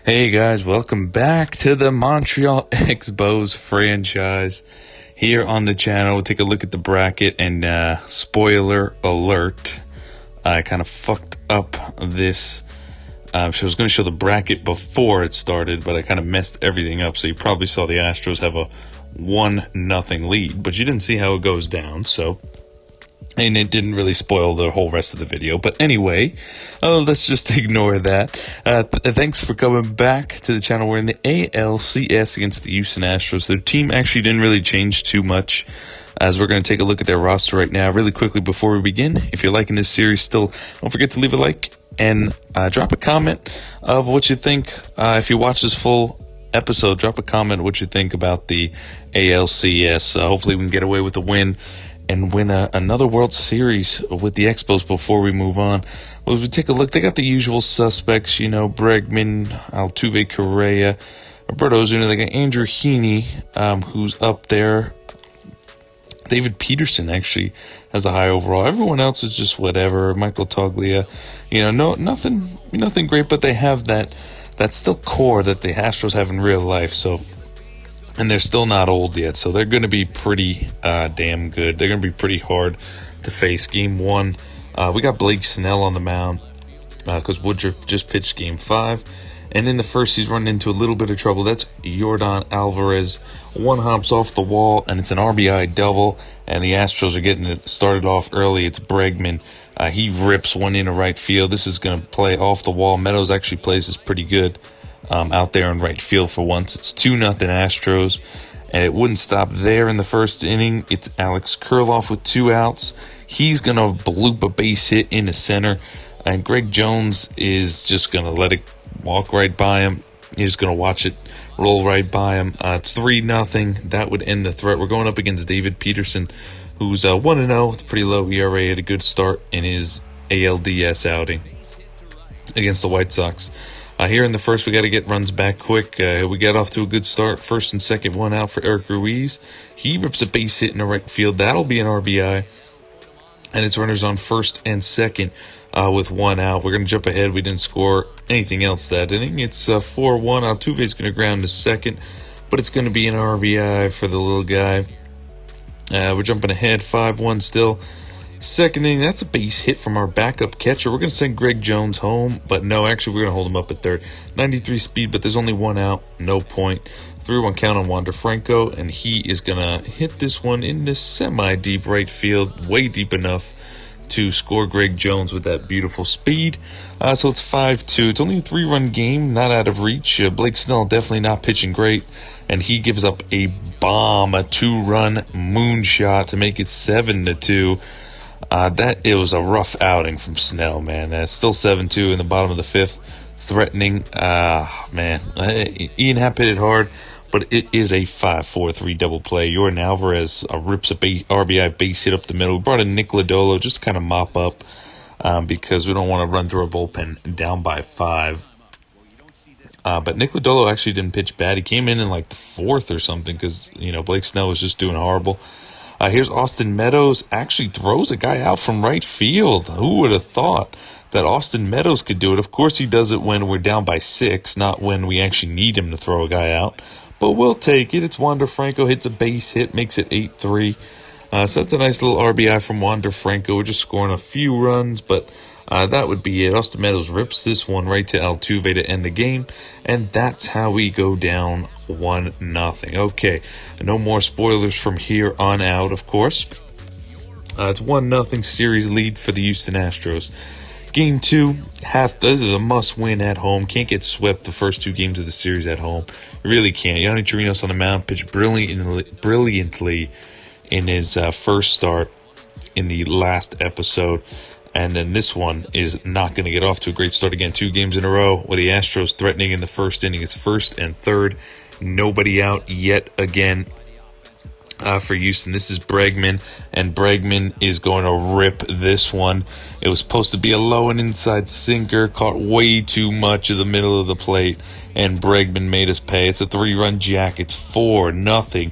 Hey guys, welcome back to the Montreal Expos franchise. Here on the channel, we'll take a look at the bracket and spoiler alert, I kind of fucked up this. So I was going to show the bracket before it started, but I kind of messed everything up. So you probably saw the Astros have a 1-0 lead, but you didn't see how it goes down. And it didn't really spoil the whole rest of the video. But anyway, let's just ignore that. Thanks for coming back to the channel. We're in the ALCS against the Houston Astros. Their team actually didn't really change too much, as we're going to take a look at their roster right now. Really quickly before we begin, if you're liking this series still, don't forget to leave a like and drop a comment of what you think. If you watch this full episode, drop a comment what you think about the ALCS. Hopefully we can get away with a win and win another World Series with the Expos before we move on. Well, we take a look, they got the usual suspects, Bregman, Altuve, Correa, Roberto Ozuna. They got Andrew Heaney, who's up there. David Peterson actually has a high overall. Everyone else is just whatever. Michael Toglia, nothing great, but they have that still core that the Astros have in real life. And they're still not old yet, so they're going to be pretty damn good. They're going to be pretty hard to face. Game 1, we got Blake Snell on the mound because Woodruff just pitched Game 5. And in the first, he's running into a little bit of trouble. That's Yordan Alvarez. One hops off the wall, and it's an RBI double. And the Astros are getting it started off early. It's Bregman. He rips one into right field. This is going to play off the wall. Meadows actually plays this pretty good. Out there in right field for once. It's 2-0 Astros, and it wouldn't stop there in the first inning. It's Alex Kirilloff with 2 outs. He's going to bloop a base hit into center, and Greg Jones is just going to let it walk right by him. He's going to watch it roll right by him. It's 3-0. That would end the threat. We're going up against David Peterson, who's 1-0 with a pretty low ERA. Had a good start in his ALDS outing against the White Sox. Here in the first, we got to get runs back quick. We got off to a good start. First and second, 1 out for Eric Ruiz. He rips a base hit in the right field. That'll be an RBI. And it's runners on first and second with 1 out. We're going to jump ahead. We didn't score anything else that inning. It's 4-1. Altuve's going to ground to second, but it's going to be an RBI for the little guy. We're jumping ahead, 5-1 still. Second inning, that's a base hit from our backup catcher. We're going to send Greg Jones home, but no, actually, we're going to hold him up at third. 93 speed, but there's only 1 out, no point. 3-1 count on Wander Franco, and he is going to hit this one in the semi-deep right field, way deep enough to score Greg Jones with that beautiful speed. So it's 5-2. It's only a 3-run game, not out of reach. Blake Snell definitely not pitching great, and he gives up a bomb, a 2-run moonshot to make it 7-2. It was a rough outing from Snell, man. Still 7-2 in the bottom of the 5th. Threatening. Man. Ian Happ hit it hard, but it is a 5-4-3 double play. Yordan Alvarez rips a RBI base hit up the middle. We brought in Nick Lodolo just to kind of mop up because we don't want to run through our bullpen down by 5. But Nick Lodolo actually didn't pitch bad. He came in like the 4th or something because, Blake Snell was just doing horrible. Here's Austin Meadows, actually throws a guy out from right field. Who would have thought that Austin Meadows could do it? Of course he does it when we're down by 6, not when we actually need him to throw a guy out. But we'll take it. It's Wander Franco, hits a base hit, makes it 8-3. So that's a nice little RBI from Wander Franco. We're just scoring a few runs, but that would be it. Austin Meadows rips this one right to Altuve to end the game, and that's how we go down 1-0. Okay, no more spoilers from here on out, of course. It's 1-0 series lead for the Houston Astros. Game 2, this is a must-win at home. Can't get swept the first 2 games of the series at home. You really can't. Yonny Chirinos on the mound pitched brilliantly in his first start in the last episode. And then this one is not going to get off to a great start again. 2 games in a row with the Astros threatening in the first inning. It's first and third. Nobody out yet again for Houston. This is Bregman, and Bregman is going to rip this one. It was supposed to be a low and inside sinker. Caught way too much of the middle of the plate, and Bregman made us pay. It's a 3-run jack. It's 4-0.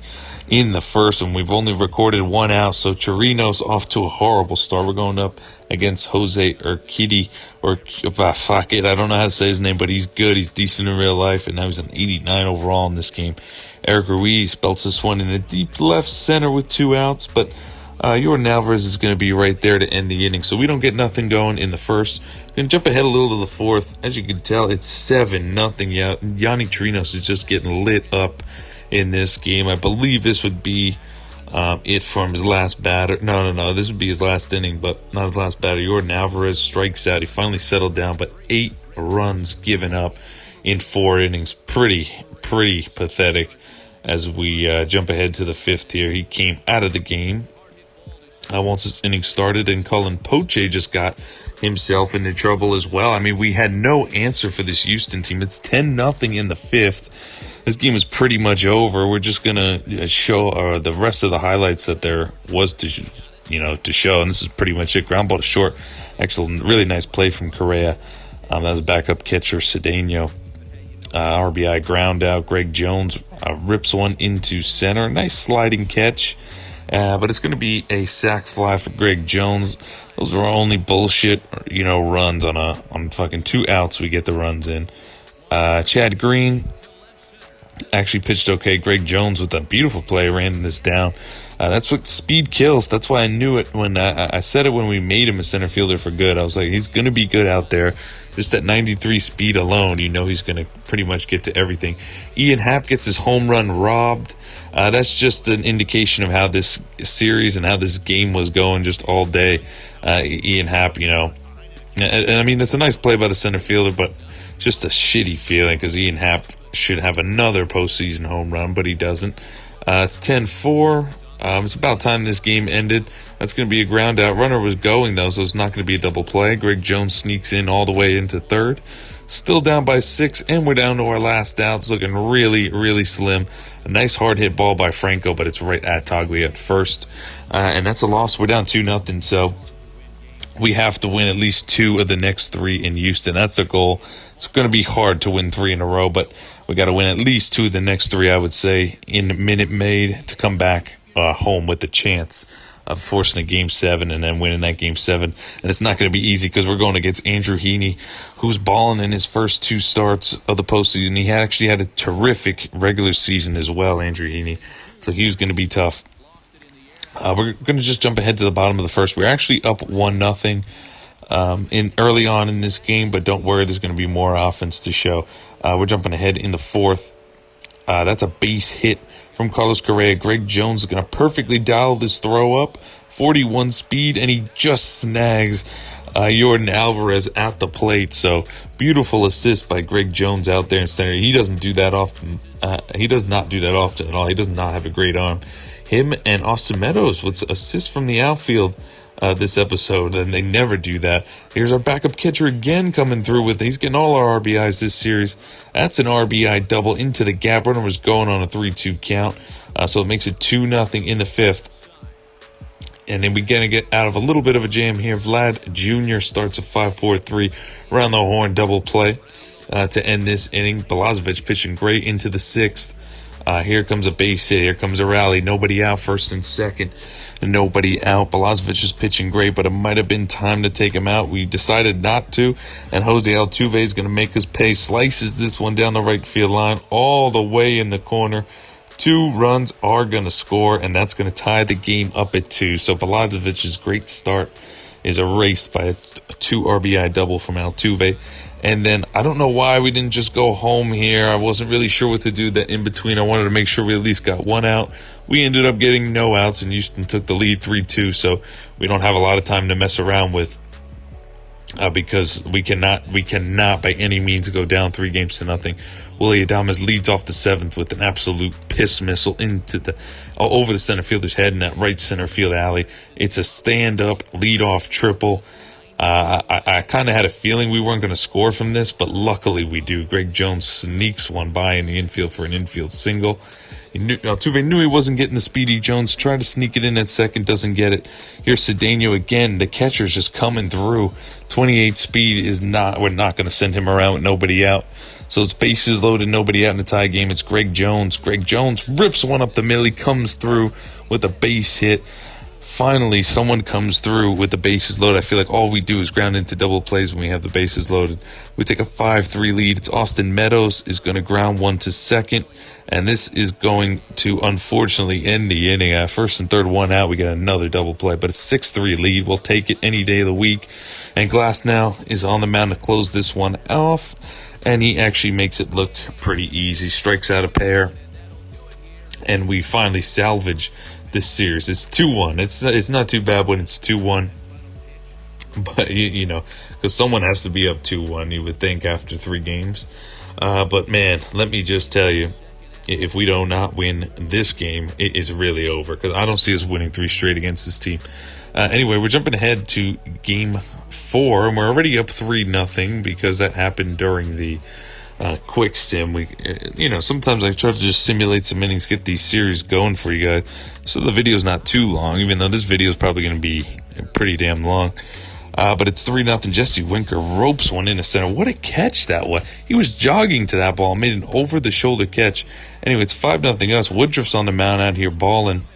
in the first, and we've only recorded one out. So Chirino's off to a horrible start. We're going up against Jose Urquidy, or fuck it, I don't know how to say his name, but he's good. He's decent in real life, and now he's an 89 overall in this game. Eric Ruiz belts this one in a deep left center with 2 outs, but Jordan Alvarez is going to be right there to end the inning. So we don't get nothing going in the first. Going to jump ahead a little to the fourth. As you can tell, it's 7-0. Yanni Chirinos is just getting lit up in this game. I believe this would be it from his last batter. No. This would be his last inning, but not his last batter. Jordan Alvarez strikes out. He finally settled down, but 8 runs given up in 4 innings. Pretty pathetic. As we jump ahead to the 5th here, he came out of the game once this inning started, and Cullen Poche just got himself into trouble as well. I mean, we had no answer for this Houston team. It's 10-0 in the 5th. This game is pretty much over. We're just gonna show the rest of the highlights that there was to show, and this is pretty much it. Ground ball to short. Actually, really nice play from Correa. That was backup catcher Cedeno. RBI ground out. Greg Jones rips one into center. Nice sliding catch. But it's going to be a sac fly for Greg Jones. Those are only bullshit, runs on fucking 2 outs. We get the runs in. Chad Green actually pitched okay. Greg Jones with a beautiful play ran this down. That's what speed kills. That's why I knew it when I said it when we made him a center fielder for good. I was like, he's going to be good out there. Just at 93 speed alone, he's going to pretty much get to everything. Ian Happ gets his home run robbed. That's just an indication of how this series and how this game was going just all day. Ian Happ, and I mean, it's a nice play by the center fielder, but just a shitty feeling because Ian Happ should have another postseason home run, but he doesn't. It's 10-4. It's about time this game ended. That's going to be a ground out. Runner was going, though, so it's not going to be a double play. Greg Jones sneaks in all the way into 3rd. Still down by 6, and we're down to our last out. It's looking really slim. A nice hard hit ball by Franco, but it's right at Toglia at first. And that's a loss. We're down 2-0, so we have to win at least 2 of the next 3 in Houston. That's the goal. It's going to be hard to win 3 in a row, but we got to win at least 2 of the next 3, I would say, in Minute Maid to come back home with the chance of forcing a Game 7 and then winning that Game 7. And it's not going to be easy because we're going against Andrew Heaney, who's balling in his first 2 starts of the postseason. He actually had a terrific regular season as well, Andrew Heaney. So he was going to be tough. We're going to just jump ahead to the bottom of the first. We're actually up 1-0 in early on in this game, but don't worry, there's going to be more offense to show. We're jumping ahead in the 4th. That's a base hit from Carlos Correa. Greg Jones is going to perfectly dial this throw up, 41 speed, and he just snags Jordan Alvarez at the plate. So beautiful assist by Greg Jones out there in center. He doesn't do that often. He does not do that often at all. He does not have a great arm. Him and Austin Meadows with assists from the outfield this episode, and they never do that. Here's our backup catcher again coming through with it. He's getting all our RBIs this series. That's an RBI double into the gap. Runner was going on a 3-2 count, so it makes it 2-0 in the 5th. And then we're going to get out of a little bit of a jam here. Vlad Jr. starts a 5-4-3 around the horn double play to end this inning. Balazovic pitching great into the 6th. Here comes a base hit. Here comes a rally. Nobody out, 1st and 2nd. Nobody out. Balazovic is pitching great, but it might have been time to take him out. We decided not to, and Jose Altuve is going to make us pay. Slices this one down the right field line all the way in the corner. 2 runs are going to score, and that's going to tie the game up at 2. So Balazovic's great start is erased by a 2 RBI double from Altuve. And then I don't know why we didn't just go home here. I wasn't really sure what to do that in between. I wanted to make sure we at least got 1 out. We ended up getting no outs, and Houston took the lead 3-2. So we don't have a lot of time to mess around with because we cannot by any means go down 3-0. Willie Adames leads off the 7th with an absolute piss missile into over the center fielder's head in that right center field alley. It's a stand-up leadoff triple. I kind of had a feeling we weren't going to score from this, but luckily we do. Greg Jones sneaks one by in the infield for an infield single. Altuve knew he wasn't getting the speedy. Jones tried to sneak it in at second, doesn't get it. Here's Cedeno again. The catcher's just coming through. 28 speed is not. We're not going to send him around with nobody out. So it's bases loaded, nobody out in the tie game. It's Greg Jones. Greg Jones rips one up the middle. He comes through with a base hit. Finally, someone comes through with the bases loaded. I feel like all we do is ground into double plays when we have the bases loaded. We take a 5-3 lead. It's Austin Meadows is going to ground one to second. And this is going to, unfortunately, end the inning. First and third, one out. We get another double play. But it's 6-3 lead. We'll take it any day of the week. And Glass now is on the mound to close this one off. And he actually makes it look pretty easy. Strikes out a pair. And we finally salvage this series. It's 2-1. It's not too bad when it's 2-1. But, you know, because someone has to be up 2-1, you would think, after 3 games. But, man, let me just tell you, if we do not win this game, it is really over. Because I don't see us winning 3 straight against this team. Anyway, we're jumping ahead to Game 4. And we're already up 3-0 because that happened during the quick sim. We, sometimes I try to just simulate some innings, get these series going for you guys, so the video's not too long, even though this video is probably going to be pretty damn long. But it's 3-0. Jesse Winker ropes one into center. What a catch that was. He was jogging to that ball, made an over-the-shoulder catch. Anyway, it's 5-0 us. Woodruff's on the mound out here balling.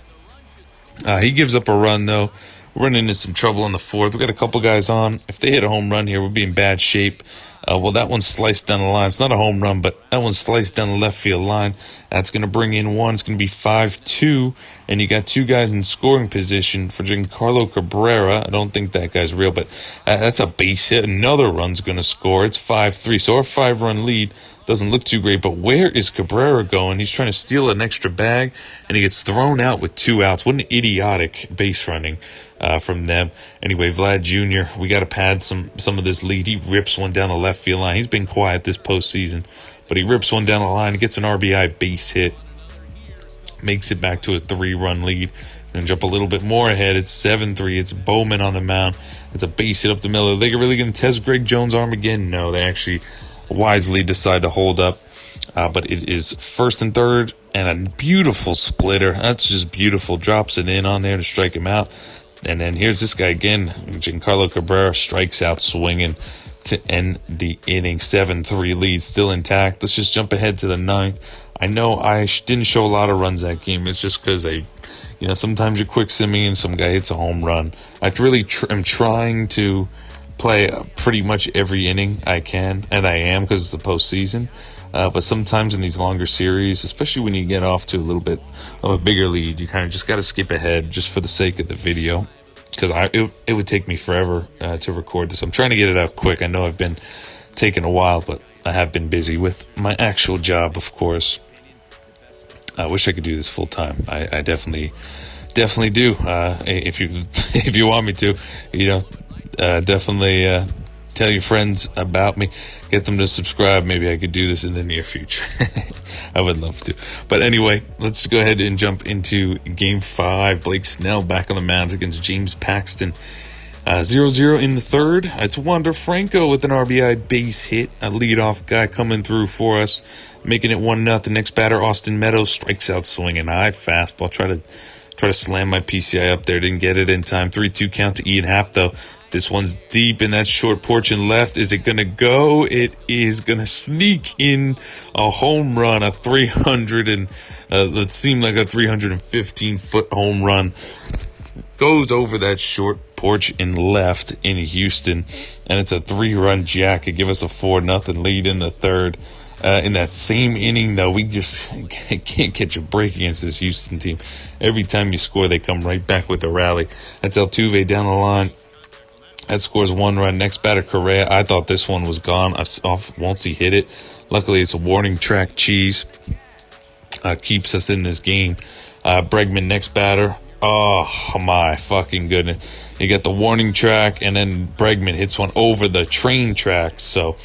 He gives up a run, though. We're running into some trouble in the fourth. We got a couple guys on. If they hit a home run here, we'll be in bad shape. Well, that one's sliced down the line. It's not a home run, but that one's sliced down the left field line. That's going to bring in one. It's going to be 5-2. And you got 2 guys in scoring position for Giancarlo Cabrera. I don't think that guy's real, but that's a base hit. Another run's going to score. It's 5-3. So our 5-run lead doesn't look too great. But where is Cabrera going? He's trying to steal an extra bag, and he gets thrown out with 2 outs. What an idiotic base running from them. Anyway, Vlad Jr., we got to pad some of this lead. He rips one down the left field line. He's been quiet this postseason, but he rips one down the line, gets an RBI base hit, makes it back to a 3-run lead, and jump a little bit more ahead. It's 7-3. It's Bowman on the mound. It's a base hit up the middle. Are they really going to test Greg Jones' arm again? No, they actually wisely decide to hold up. But it is first and third, and a beautiful splitter. That's just beautiful. Drops it in on there to strike him out. And then here's this guy again. Giancarlo Cabrera strikes out swinging to end the inning. 7-3 lead still intact. Let's just jump ahead to the 9th. I know I didn't show a lot of runs that game. It's just because sometimes you're quick simming and some guy hits a home run. I really am trying to play pretty much every inning I can, and I am because it's the postseason. But sometimes in these longer series, especially when you get off to a little bit of a bigger lead, you kind of just got to skip ahead just for the sake of the video, because it would take me forever to record this. I'm trying to get it out quick. I know I've been taking a while, but I have been busy with my actual job, of course. I wish I could do this full time. I definitely do. If you want me to, definitely tell your friends about me. Get them to subscribe. Maybe I could do this in the near future. I would love to. But anyway, let's go ahead and jump into Game 5. Blake Snell back on the mound against James Paxton. 0-0 in the third. It's Wander Franco with an RBI base hit. A leadoff guy coming through for us, making it 1-0. Next batter, Austin Meadows, strikes out swinging high fastball. Try to slam my PCI up there. Didn't get it in time. 3-2 count to Ian Happ, though. This one's deep in that short porch and left. Is it going to go? It is going to sneak in a home run, a 300 and it seemed like a 315-foot home run. Goes over that short porch and left in Houston, and it's a 3-run jack. It give us a 4-0 lead in the third. In that same inning, though, we just can't catch a break against this Houston team. Every time you score, they come right back with a rally. That's Altuve down the line. That scores 1 run. Next batter, Correa. I thought this one was gone off once he hit it. Luckily, it's a warning track cheese. Keeps us in this game. Bregman, next batter. Oh, my fucking goodness. You got the warning track, and then Bregman hits one over the train track. So,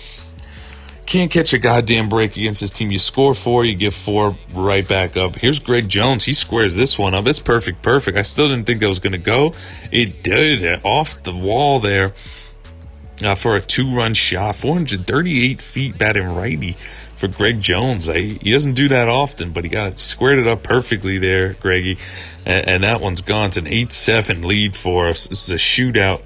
can't catch a goddamn break against this team. You score 4, you give 4 right back up. Here's Greg Jones. He squares this one up. It's perfect. I still didn't think that was going to go. It did. Off the wall there for a 2-run shot. 438 feet batting righty for Greg Jones. He doesn't do that often, but he squared it up perfectly there, Greggy. And that one's gone. It's an 8-7 lead for us. This is a shootout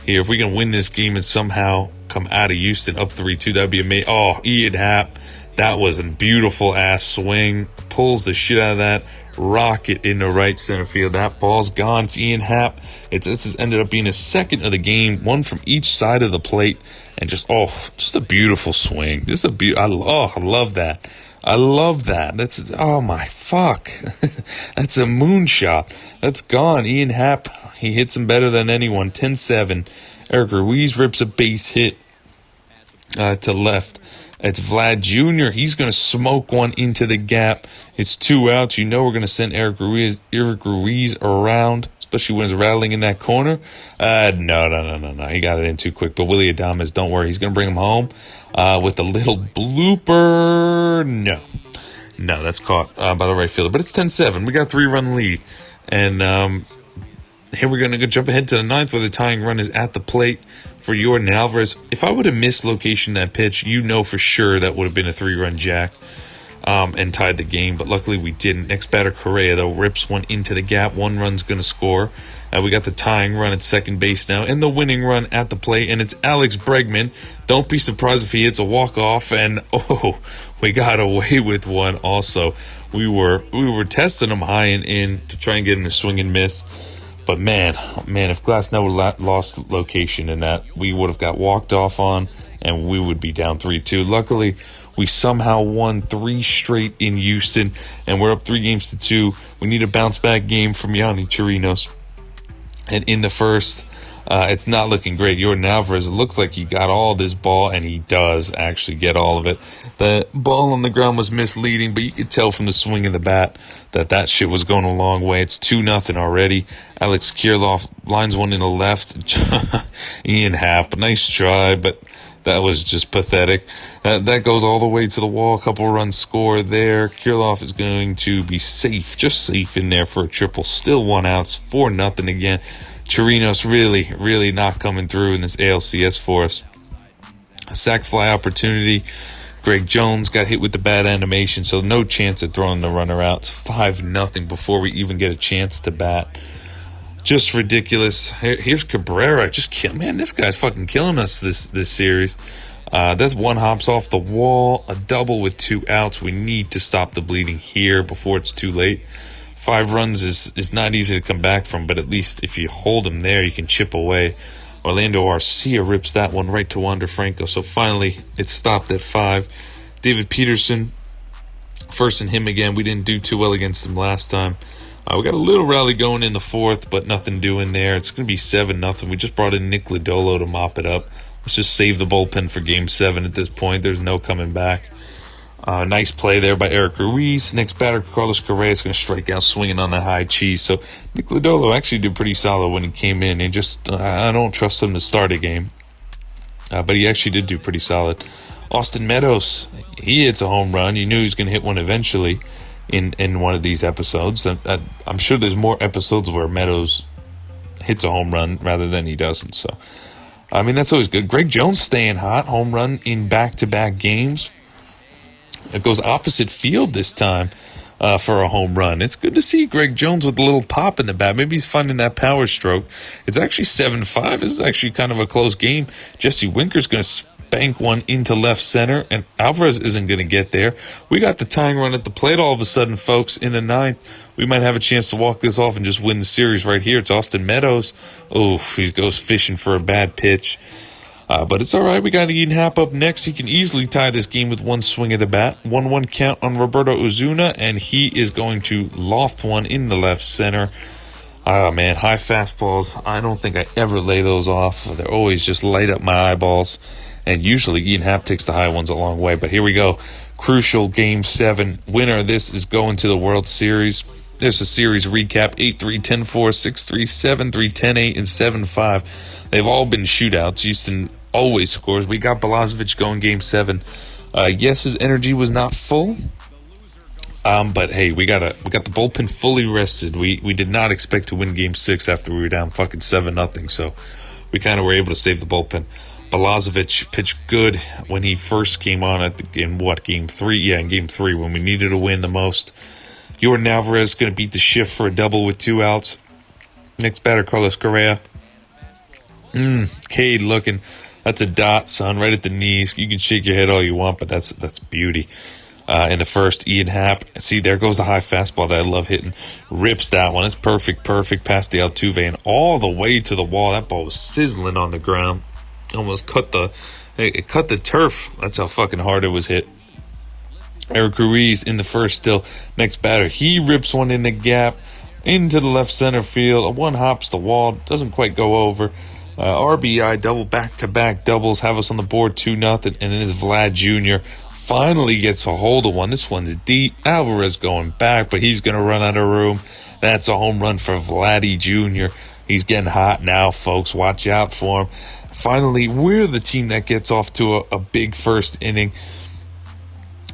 here. If we can win this game and somehow come out of Houston up 3-2. That'd be amazing. Oh, Ian Happ. That was a beautiful ass swing. Pulls the shit out of that. Rocket into right center field. That ball's gone. It's Ian Happ. This has ended up being his second of the game, one from each side of the plate, and just a beautiful swing. I love that. I love that. That's, oh my fuck. That's a moonshot. That's gone. Ian Happ, he hits him better than anyone. 10-7. Eric Ruiz rips a base hit to left. It's Vlad Jr. He's going to smoke one into the gap. It's 2 outs. You know we're going to send Eric Ruiz around, especially when it's rattling in that corner. No. He got it in too quick. But Willie Adames, don't worry. He's going to bring him home with a little blooper. No, that's caught by the right fielder. But it's 10-7. We got a 3-run lead. And here we're going to go jump ahead to the ninth where the tying run is at the plate for Jordan Alvarez. If I would have mislocated that pitch, you know for sure that would have been a 3-run jack and tied the game. But luckily we didn't. Next batter, Correa, though, rips one into the gap. 1 run's going to score. We got the tying run at second base now and the winning run at the plate. And it's Alex Bregman. Don't be surprised if he hits a walk-off. And, we got away with one also. We were testing him high and in to try and get him to swing and miss. But man, if Glasnow would lost location in that, we would have got walked off on, and we would be down 3-2. Luckily, we somehow won 3 straight in Houston, and we're up 3-2. We need a bounce-back game from Yonny Chirinos. And in the first, it's not looking great. Jordan Alvarez, it looks like he got all this ball, and he does actually get all of it. The ball on the ground was misleading, but you could tell from the swing of the bat that shit was going a long way. It's 2-0 already. Alex Kirilloff lines one in the left. Ian Happ, nice try, but that was just pathetic. That goes all the way to the wall. A couple runs score there. Kirilloff is going to be just safe in there for a triple. Still 1 out. 4-0 again. Chirinos really not coming through in this ALCS for us. A sac fly opportunity. Greg Jones got hit with the bad animation, so no chance at throwing the runner out. It's 5-0 before we even get a chance to bat. Just ridiculous. Here's Cabrera. This guy's fucking killing us this series. That's 1 hops off the wall. A double with 2 outs. We need to stop the bleeding here before it's too late. 5 runs is not easy to come back from, but at least if you hold him there, you can chip away. Orlando Arcia rips that one right to Wander Franco. So finally, it's stopped at 5. David Peterson, first and him again. We didn't do too well against him last time. We got a little rally going in the 4th, but nothing doing there. It's going to be 7-0. We just brought in Nick Lodolo to mop it up. Let's just save the bullpen for Game 7 at this point. There's no coming back. Nice play there by Eric Ruiz. Next batter, Carlos Correa, is going to strike out swinging on the high cheese. So Nick Lodolo actually did pretty solid when he came in. And I don't trust him to start a game. But he actually did do pretty solid. Austin Meadows, he hits a home run. You knew he was going to hit one eventually in one of these episodes. I'm sure there's more episodes where Meadows hits a home run rather than he doesn't. So, I mean, that's always good. Greg Jones staying hot. Home run in back-to-back games. It goes opposite field this time for a home run. It's good to see Greg Jones with a little pop in the bat. Maybe he's finding that power stroke. It's actually 7-5. This is actually kind of a close game. Jesse Winker's going to spank one into left center, and Alvarez isn't going to get there. We got the tying run at the plate all of a sudden, folks, in the 9th. We might have a chance to walk this off and just win the series right here. It's Austin Meadows. He goes fishing for a bad pitch. But it's all right. We got Ian Happ up next. He can easily tie this game with 1 swing of the bat. 1-1 count on Roberto Ozuna, and he is going to loft one in the left center. Oh, man, high fastballs. I don't think I ever lay those off. They always just light up my eyeballs. And usually Ian Happ takes the high ones a long way. But here we go. Crucial Game 7. Winner of this is going to the World Series. There's a series recap. 8-3, 10-4, 6-3, 7-3, 10-8, and 7-5. They've all been shootouts. Houston always scores. We got Balazovic going Game 7. Yes, his energy was not full. But hey, we got the bullpen fully rested. We did not expect to win Game 6 after we were down fucking 7-0. So we kind of were able to save the bullpen. Balazovic pitched good when he first came on in Game 3? Yeah, in Game 3 when we needed to win the most. Jordan Alvarez going to beat the shift for a double with 2 outs. Next batter, Carlos Correa. Cade looking. That's a dot, son, right at the knees. You can shake your head all you want, but that's beauty. In the first, Ian Happ. See, there goes the high fastball that I love hitting. Rips that one. It's perfect past the Altuve and all the way to the wall. That ball was sizzling on the ground. Almost it cut the turf. That's how fucking hard it was hit. Eric Ruiz in the first still. Next batter, he rips one in the gap into the left center field. One hops the wall. Doesn't quite go over. RBI double, back-to-back doubles have us on the board 2-0, and then his Vlad Jr. finally gets a hold of one. This one's deep. Alvarez going back, but he's going to run out of room. That's a home run for Vladdy Jr. He's getting hot now, folks. Watch out for him. Finally, we're the team that gets off to a big first inning.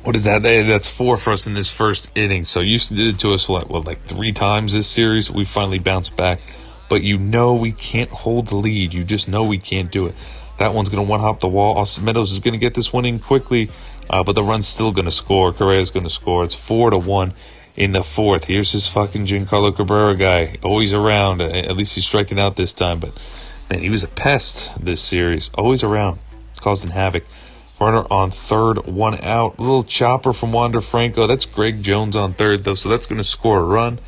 What is that? That's 4 for us in this first inning. So Houston did it to us, like 3 times this series. We finally bounced back. But you know we can't hold the lead. You just know we can't do it. That one's going to one-hop the wall. Austin Meadows is going to get this one in quickly, but the run's still going to score. Correa's going to score. It's 4-1 in the fourth. Here's his fucking Giancarlo Cabrera guy. Always around. At least he's striking out this time. But, man, he was a pest this series. Always around. Causing havoc. Runner on third, 1 out. A little chopper from Wander Franco. That's Greg Jones on third, though, so that's going to score a run.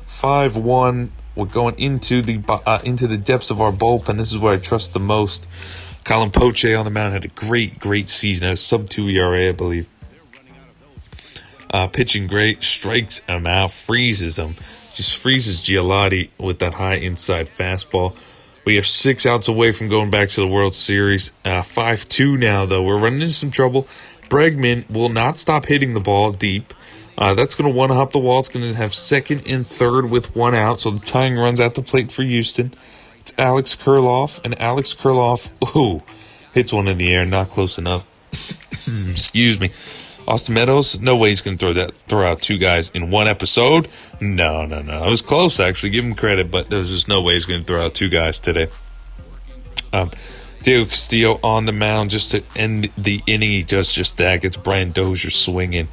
5-1. We're going into the depths of our bullpen. This is what I trust the most. Colin Poche on the mound had a great season. Had a sub-2 ERA, I believe. Pitching great. Strikes him out. Freezes him. Just freezes Giolotti with that high inside fastball. We are 6 outs away from going back to the World Series. 5-2 now, though. We're running into some trouble. Bregman will not stop hitting the ball deep. That's going to one-hop the wall. It's going to have second and third with 1 out. So the tying runs at the plate for Houston. It's Alex Kurloff. And Alex Kurloff, hits one in the air. Not close enough. Excuse me. Austin Meadows, no way he's going to throw out 2 guys in 1 episode. No. It was close, actually. Give him credit, but there's just no way he's going to throw out 2 guys today. Diego Castillo on the mound just to end the inning. He does just that. Gets Brian Dozier swinging.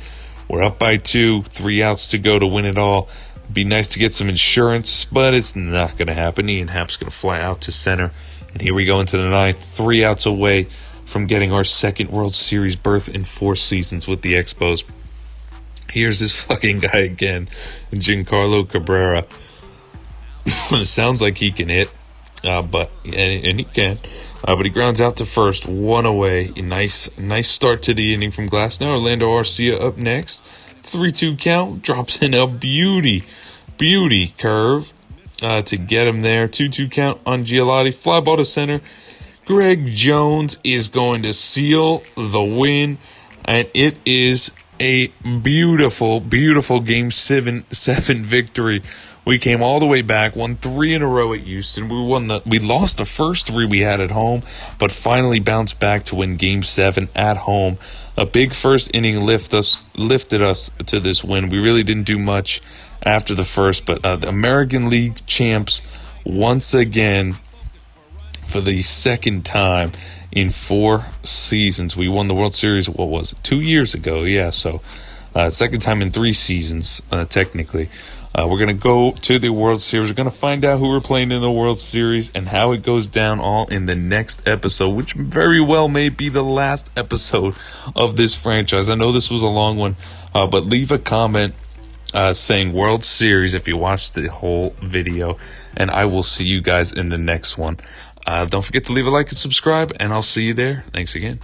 We're up by 2, 3 outs to go to win it all. Be nice to get some insurance, but it's not going to happen. Ian Happ's going to fly out to center. And here we go into the 9th, 3 outs away from getting our second World Series berth in 4 seasons with the Expos. Here's this fucking guy again, Giancarlo Cabrera. It sounds like he can hit, but he can. But he grounds out to first, 1 away. A nice start to the inning from Glass. Now Orlando Arcia up next. 3-2 count, drops in a beauty curve to get him there. 2-2 count on Giolotti. Fly ball to center. Greg Jones is going to seal the win, and it is a beautiful Game 7 victory. We came all the way back, won 3 in a row at Houston. We lost the first 3 we had at home, but finally bounced back to win Game 7 at home. A big first inning lifted us to this win. We really didn't do much after the first, but the American League champs once again for the second time in 4 seasons. We won the World Series, 2 years ago? Yeah, so second time in 3 seasons, technically. We're going to go to the World Series. We're going to find out who we're playing in the World Series and how it goes down all in the next episode, which very well may be the last episode of this franchise. I know this was a long one, but leave a comment saying World Series if you watched the whole video, and I will see you guys in the next one. Don't forget to leave a like and subscribe, and I'll see you there. Thanks again.